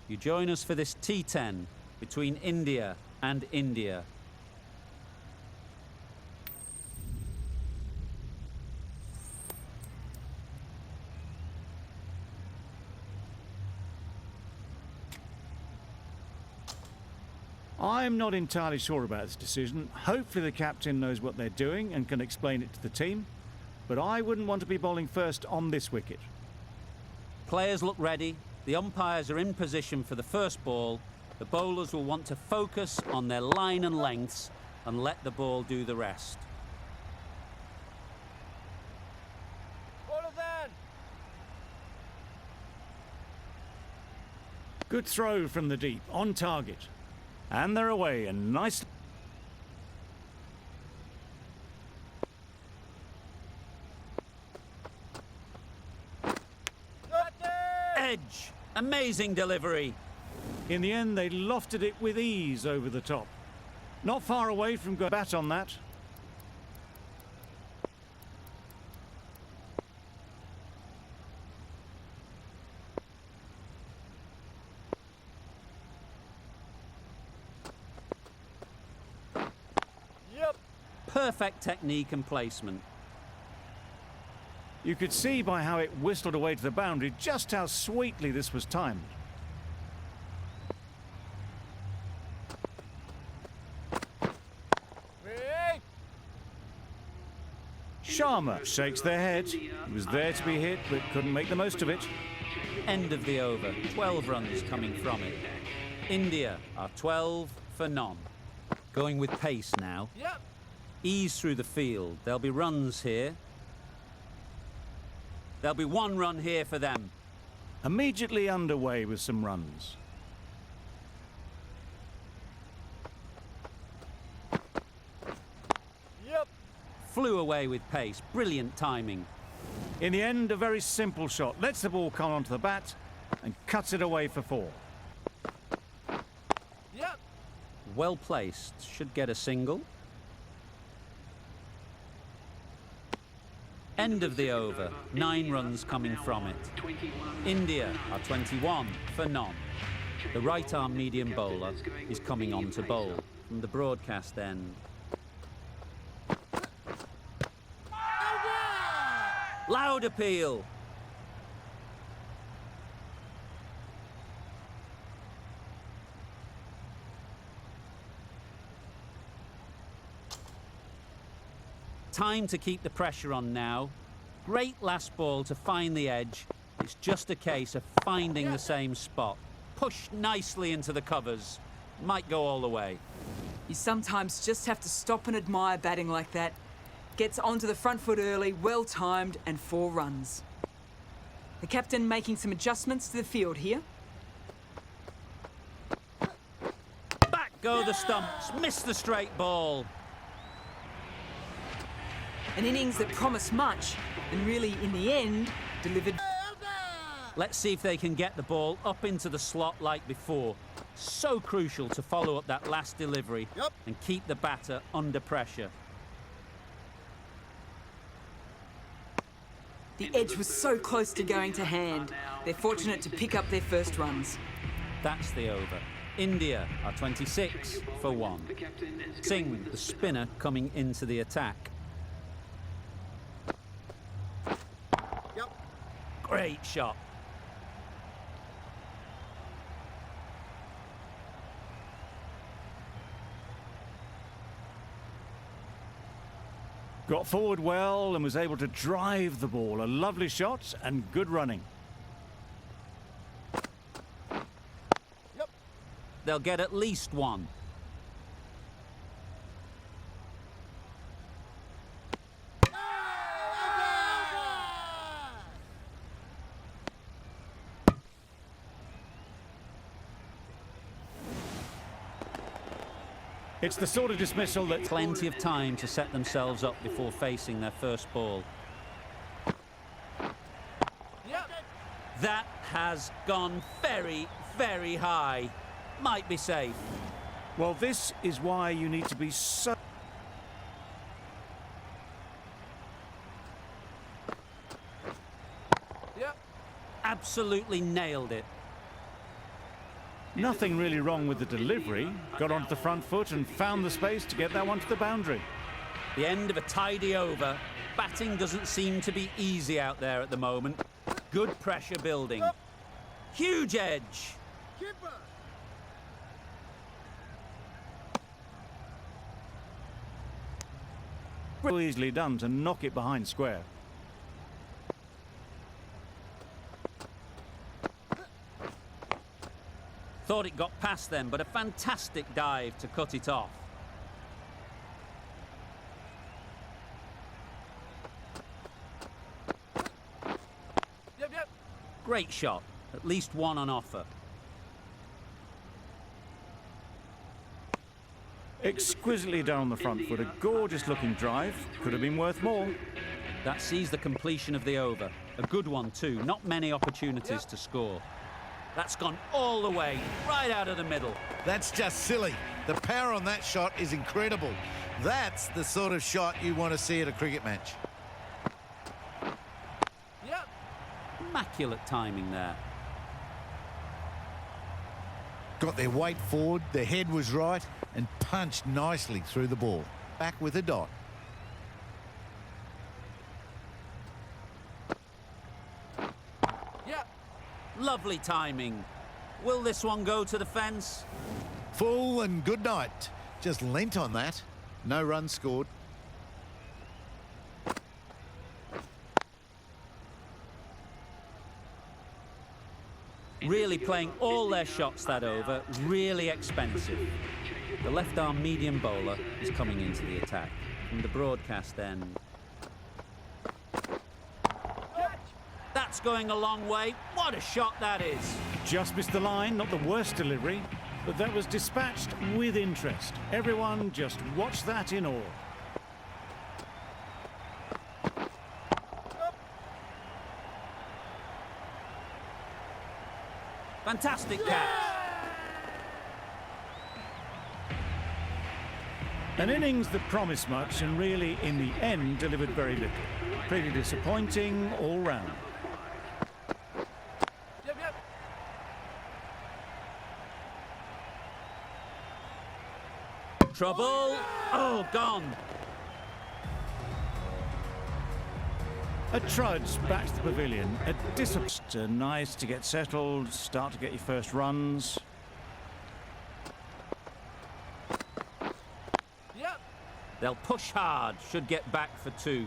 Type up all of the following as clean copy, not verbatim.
You join us for this T10 between India and India. I'm not entirely sure about this decision. Hopefully the captain knows what they're doing and can explain it to the team. But I wouldn't want to be bowling first on this wicket. Players look ready. The umpires are in position for the first ball. The bowlers will want to focus on their line and lengths and let the ball do the rest. Good throw from the deep, on target. And they're away, and nice... Edge! Amazing delivery. In the end, they lofted it with ease over the top. Not far away from going bat on that. Perfect technique and placement. You could see by how it whistled away to the boundary just how sweetly this was timed. Sharma shakes their head. He was there to be hit, but couldn't make the most of it. End of the over. 12 runs coming from it. India are 12 for none. Going with pace now. Yep. Ease through the field. There'll be runs here. There'll be one run here for them. Immediately underway with some runs. Yep. Flew away with pace. Brilliant timing. In the end, a very simple shot. Lets the ball come onto the bat and cuts it away for 4. Yep. Well placed. Should get a single. End of the over. 9 runs coming from it. India are 21 for none. The right-arm medium bowler is coming on to bowl from the broadcast end. Loud appeal. Time to keep the pressure on now. Great last ball to find the edge. It's just a case of finding the same spot. Pushed nicely into the covers. Might go all the way. You sometimes just have to stop and admire batting like that. Gets onto the front foot early, well timed, and 4 runs. The captain making some adjustments to the field here. Back go the stumps. Missed the straight ball. An innings that promised much, and really, in the end, delivered. Let's see if they can get the ball up into the slot like before. So crucial to follow up that last delivery and keep the batter under pressure. The edge was so close to going to hand. They're fortunate to pick up their first runs. That's the over. India are 26 for 1. Singh, the spinner, coming into the attack. Great shot. Got forward well and was able to drive the ball. A lovely shot and good running. They'll get at least 1. It's the sort of dismissal that... Plenty of time to set themselves up before facing their first ball. That has gone very, very high. Might be safe. Well, this is why you need to be so... Absolutely nailed it. Nothing really wrong with the delivery. Got onto the front foot and found the space to get that one to the boundary. The end of a tidy over. Batting doesn't seem to be easy out there at the moment. Good pressure building. Huge edge. So easily done to knock it behind square. Thought it got past them, but a fantastic dive to cut it off. Great shot. At least one on offer. Exquisitely done on the front foot. A gorgeous looking drive. Could have been worth more. That sees the completion of the over. A good one too. Not many opportunities to score. That's gone all the way, right out of the middle. That's just silly. The power on that shot is incredible. That's the sort of shot you want to see at a cricket match. Immaculate timing there. Got their weight forward, their head was right, and punched nicely through the ball. Back with a dot. Lovely timing. Will this one go to the fence? Full and good night. Just lent on that. No runs scored. Really playing all their shots that over. Really expensive. The left arm medium bowler is coming into the attack. From the broadcast end. That's going a long way. What a shot that is. Just missed the line, not the worst delivery, but that was dispatched with interest. Everyone just watched that in awe. Fantastic catch. An innings that promised much and really, in the end, delivered very little. Pretty disappointing all round. Trouble. Oh, gone. A trudge back to the pavilion. A disappointment. Nice to get settled, start to get your first runs. They'll push hard. Should get back for two.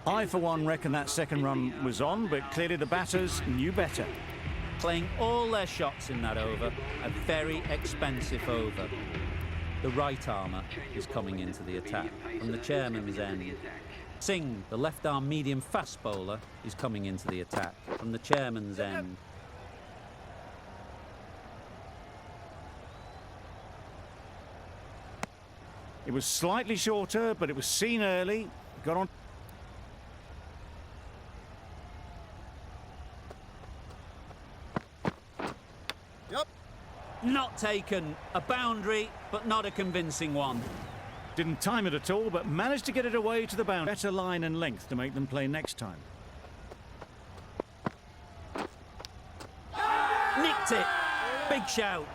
I, for one, reckon that second run was on, but clearly the batters knew better. Playing all their shots in that over. A very expensive over. The right armour is coming into the attack from the chairman's end. Singh, the left arm medium fast bowler, is coming into the attack from the chairman's end. It was slightly shorter, but it was seen early. Got on. Not taken. A boundary, but not a convincing one. Didn't time it at all, but managed to get it away to the boundary. Better line and length to make them play next time. Nicked it. Big shout.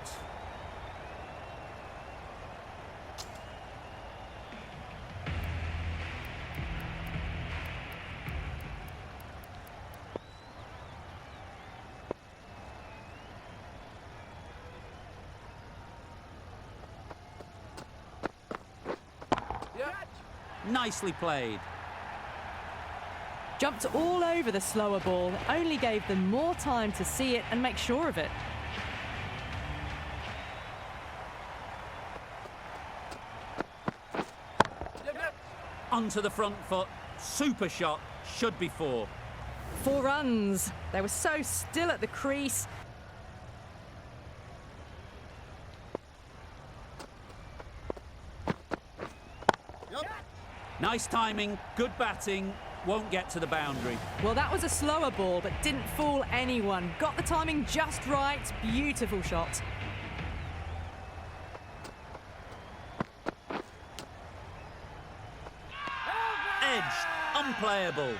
Nicely played. Jumped all over the slower ball, only gave them more time to see it and make sure of it. Onto the front foot. Super shot. Should be four. 4 runs. They were so still at the crease. Nice timing, good batting, won't get to the boundary. Well, that was a slower ball, but didn't fool anyone. Got the timing just right. Beautiful shot. Edged, unplayable.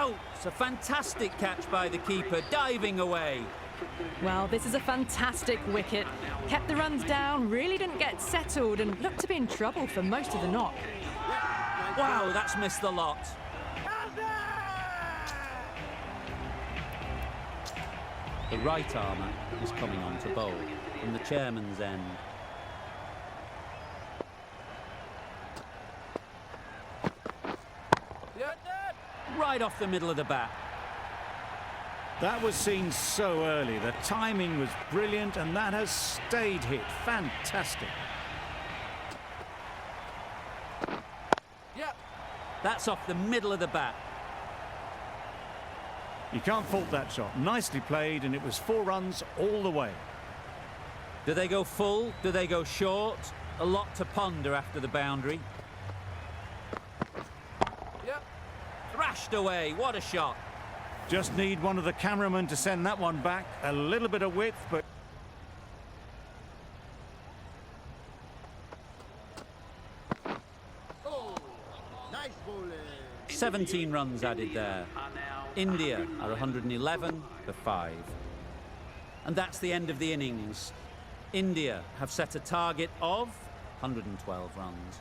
out! A fantastic catch by the keeper, diving away. Well, this is a fantastic wicket. Kept the runs down, really didn't get settled, and looked to be in trouble for most of the knock. Wow, that's missed the lot. The right armour is coming on to bowl from the chairman's end. Right off the middle of the bat. That was seen so early. The timing was brilliant, and that has stayed hit. Fantastic. That's off the middle of the bat. You can't fault that shot. Nicely played, and it was 4 runs all the way. Do they go full? Do they go short? A lot to ponder after the boundary. Thrashed away. What a shot. Just need one of the cameramen to send that one back. A little bit of width, but... 17 runs added there. India are 111 for 5. And that's the end of the innings. India have set a target of 112 runs.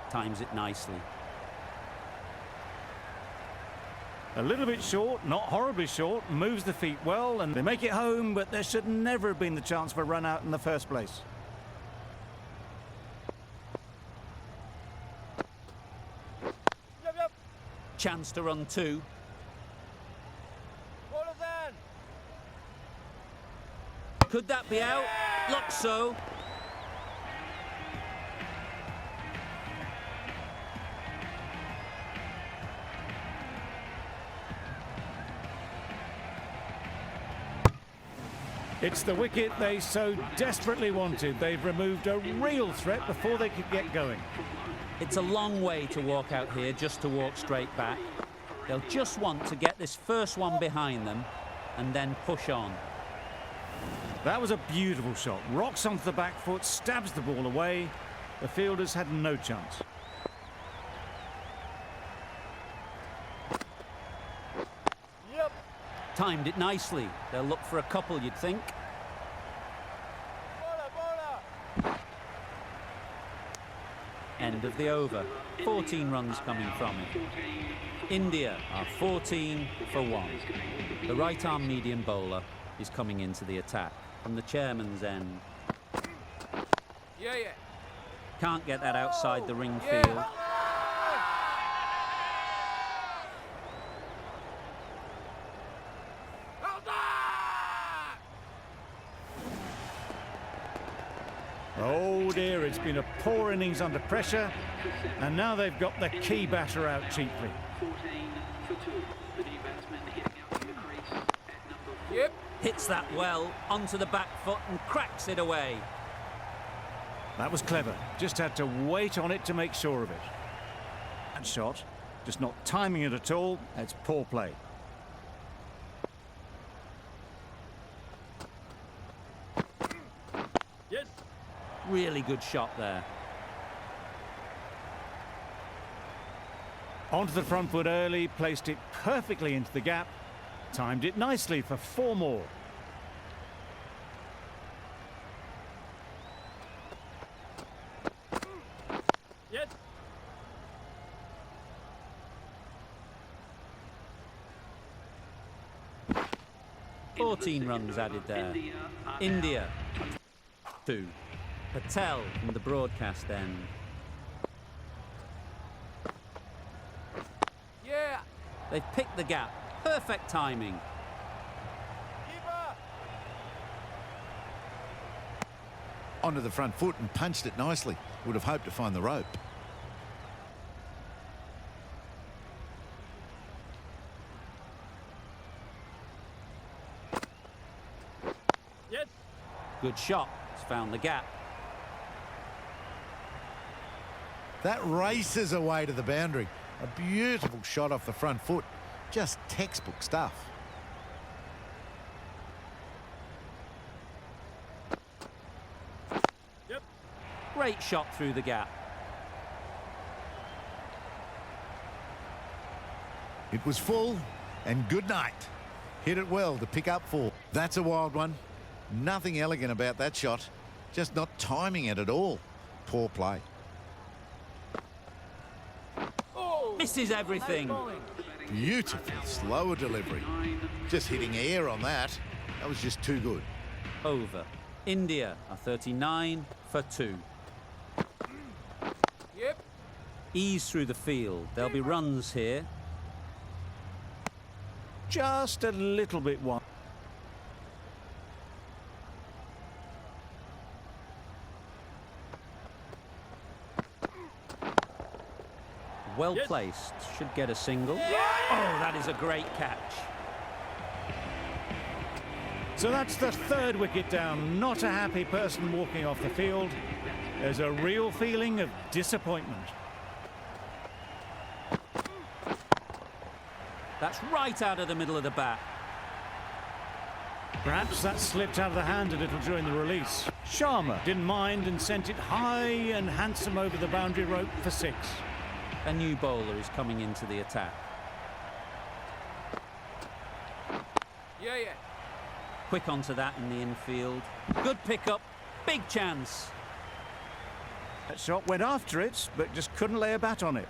Times it nicely. A little bit short, not horribly short, moves the feet well, and they make it home, but there should never have been the chance for a run out in the first place. Chance to run 2. Could that be out? Looks so. It's the wicket they so desperately wanted. They've removed a real threat before they could get going. It's a long way to walk out here just to walk straight back. They'll just want to get this first one behind them and then push on. That was a beautiful shot. Rocks onto the back foot, stabs the ball away. The fielders had no chance. Timed it nicely. They'll look for a couple, you'd think. End of the over. 14 runs coming from it. India are 14 for 1. The right-arm medium bowler is coming into the attack from the chairman's end. Can't get that outside the ring field. Oh dear, it's been a poor innings under pressure, and now they've got the key batter out cheaply. Hits that well onto the back foot and cracks it away. That was clever. Just had to wait on it to make sure of it. That shot, just not timing it at all. It's poor play. Really good shot there. Onto the front foot early, placed it perfectly into the gap. Timed it nicely for 4 more. Yes. 14 runs added there. India 2. Patel from the broadcast end. They've picked the gap. Perfect timing. Onto the front foot and punched it nicely. Would have hoped to find the rope. Good shot. It's found the gap. That races away to the boundary. A beautiful shot off the front foot. Just textbook stuff. Great shot through the gap. It was full, and good night. Hit it well to pick up 4. That's a wild one. Nothing elegant about that shot. Just not timing it at all. Poor play. Misses everything. Beautiful slower delivery. Just hitting air on that. That was just too good. Over. India are 39 for 2. Yep. Ease through the field. There'll be runs here. Just a little bit wide. Well placed. Should get a single. Oh, that is a great catch. So that's the 3rd wicket down. Not a happy person walking off the field. There's a real feeling of disappointment. That's right out of the middle of the bat. Perhaps that slipped out of the hand a little during the release. Sharma didn't mind and sent it high and handsome over the boundary rope for 6. A new bowler is coming into the attack. Yeah. Quick onto that in the infield. Good pickup. Big chance. That shot went after it, but just couldn't lay a bat on it.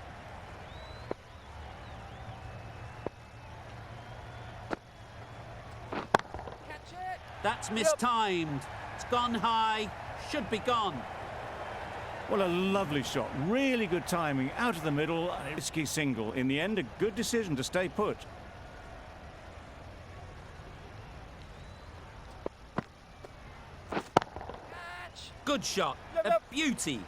Catch it. That's mistimed. It's gone high. Should be gone. Well, a lovely shot. Really good timing. Out of the middle. A risky single. In the end, a good decision to stay put. Catch. Good shot. A beauty.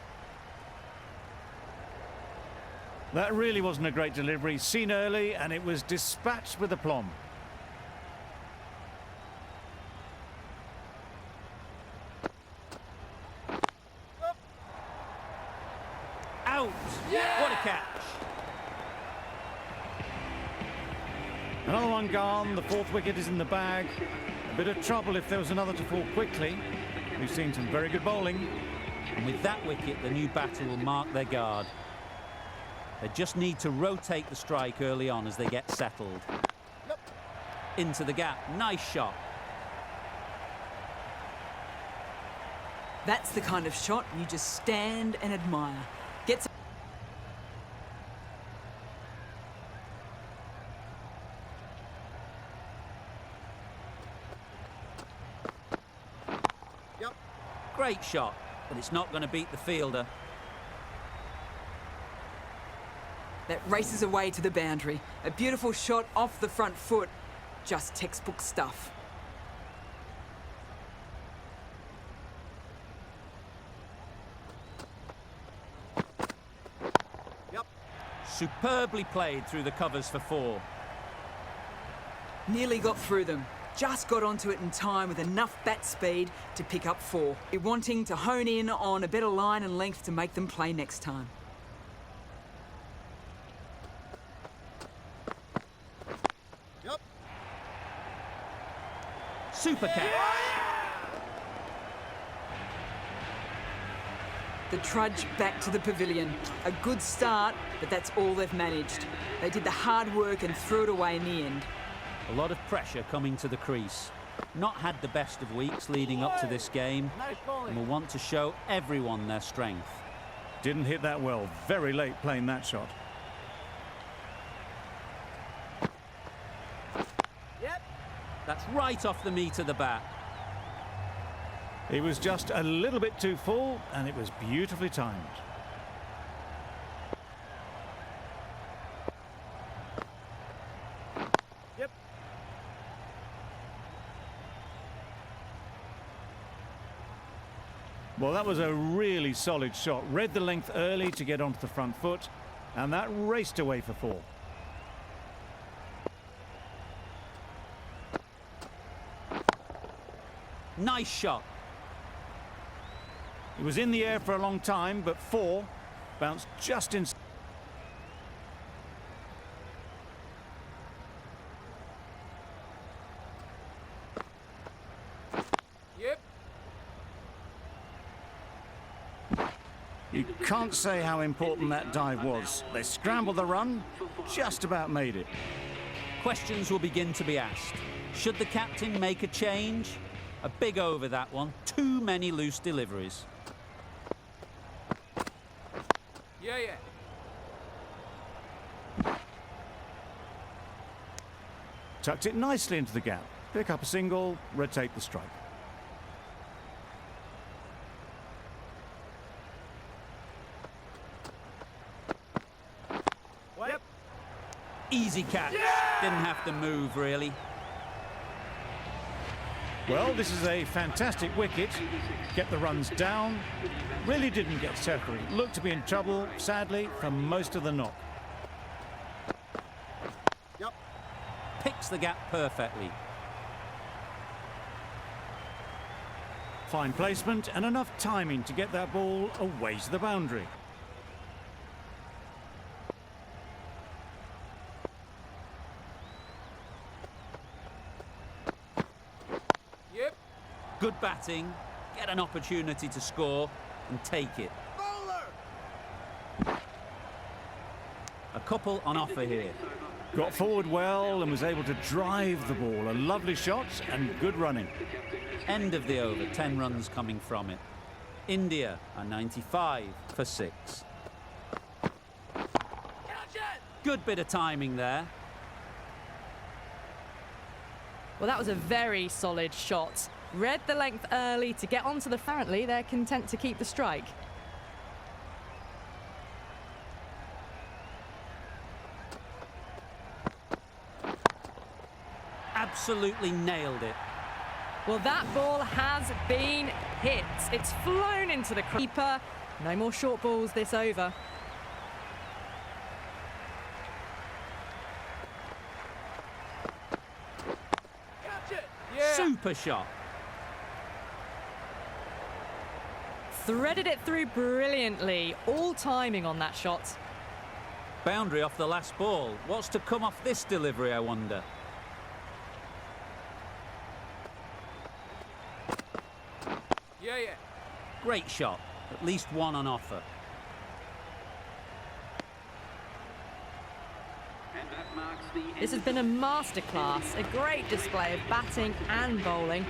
That really wasn't a great delivery. Seen early, and it was dispatched with aplomb. Out. What a catch. Another one gone. The 4th wicket is in the bag. A bit of trouble if there was another to fall quickly. We've seen some very good bowling. And with that wicket, the new batter will mark their guard. They just need to rotate the strike early on as they get settled. Into the gap. Nice shot. That's the kind of shot you just stand and admire. Gets Great shot, but it's not going to beat the fielder. that races away to the boundary. A beautiful shot off the front foot. Just textbook stuff. Superbly played through the covers for 4. Nearly got through them. Just got onto it in time with enough bat speed to pick up 4. You're wanting to hone in on a better line and length to make them play next time. Super catch. The trudge back to the pavilion. A good start, but that's all they've managed. They did the hard work and threw it away in the end. A lot of pressure coming to the crease. Not had the best of weeks leading up to this game, and will want to show everyone their strength. Didn't hit that well. Very late playing that shot. That's right off the meat of the bat. It was just a little bit too full, and it was beautifully timed. Well, that was a really solid shot. Read the length early to get onto the front foot, and that raced away for 4. Nice shot. It was in the air for a long time, but 4 bounced just in. You can't say how important that dive was. They scrambled the run, just about made it. Questions will begin to be asked. Should the captain make a change? A big over that one. Too many loose deliveries. Yeah, yeah. Tucked it nicely into the gap. Pick up a single, rotate the strike. Yep. Easy catch. Didn't have to move, really. Well, this is a fantastic wicket. Kept the runs down. Really didn't get settled. Looked to be in trouble, sadly, for most of the knock. Picks the gap perfectly. Fine placement and enough timing to get that ball away to the boundary. Yep. Good batting. Get an opportunity to score and take it. A couple on offer here. Got forward well and was able to drive the ball. A lovely shot and good running. End of the over, 10 runs coming from it. India are 95 for 6. Catch it! Good bit of timing there. Well, that was a very solid shot. Read the length early to get onto the... Apparently, they're content to keep the strike. Absolutely nailed it. Well, that ball has been hit. It's flown into the keeper. No more short balls this over. Catch it! Yeah. Super shot. Threaded it through brilliantly. All timing on that shot. Boundary off the last ball. What's to come off this delivery, I wonder? Yeah, yeah. Great shot. At least one on offer. This has been a masterclass, a great display of batting and bowling.